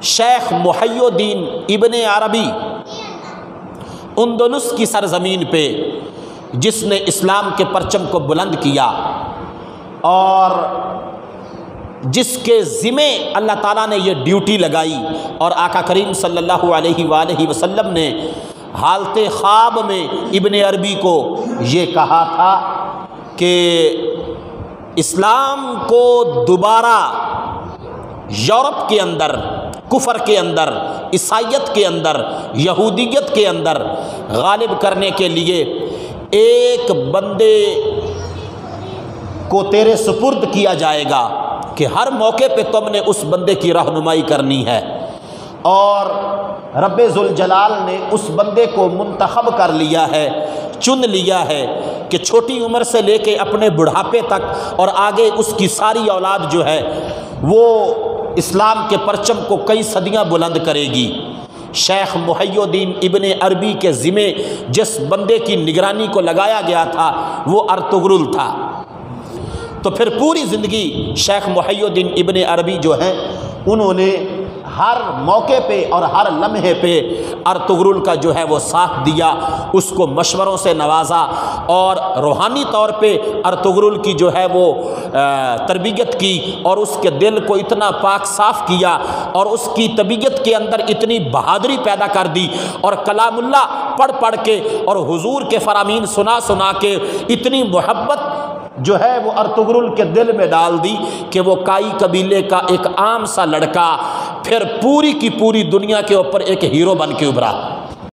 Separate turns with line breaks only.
شیخ محی الدین ابن عربی اندلس کی سرزمین پہ جس نے اسلام کے پرچم کو بلند کیا اور جس کے ذمے اللہ تعالیٰ نے یہ ڈیوٹی لگائی، اور آقا کریم صلی اللہ علیہ وآلہ وسلم نے حالت خواب میں ابن عربی کو یہ کہا تھا کہ اسلام کو دوبارہ یورپ کے اندر، کفر کے اندر، عیسائیت کے اندر، یہودیت کے اندر غالب کرنے کے لیے ایک بندے کو تیرے سپرد کیا جائے گا کہ ہر موقع پہ تم نے اس بندے کی رہنمائی کرنی ہے، اور رب ذوالجلال نے اس بندے کو منتخب کر لیا ہے، چن لیا ہے کہ چھوٹی عمر سے لے کے اپنے بڑھاپے تک اور آگے اس کی ساری اولاد جو ہے وہ اسلام کے پرچم کو کئی صدیاں بلند کرے گی۔ شیخ محی الدین ابن عربی کے ذمے جس بندے کی نگرانی کو لگایا گیا تھا وہ ارطغرل تھا۔ تو پھر پوری زندگی شیخ محی الدین ابن عربی جو ہیں انہوں نے ہر موقع پہ اور ہر لمحے پہ ارطغرل کا جو ہے وہ ساتھ دیا، اس کو مشوروں سے نوازا، اور روحانی طور پہ ارطغرل کی جو ہے وہ تربیت کی، اور اس کے دل کو اتنا پاک صاف کیا، اور اس کی طبیعت کے اندر اتنی بہادری پیدا کر دی، اور کلام اللہ پڑھ پڑھ کے اور حضور کے فرامین سنا سنا کے اتنی محبت جو ہے وہ ارطغرل کے دل میں ڈال دی کہ وہ کائی قبیلے کا ایک عام سا لڑکا پھر پوری کی پوری دنیا کے اوپر ایک ہیرو بن کے ابھرا۔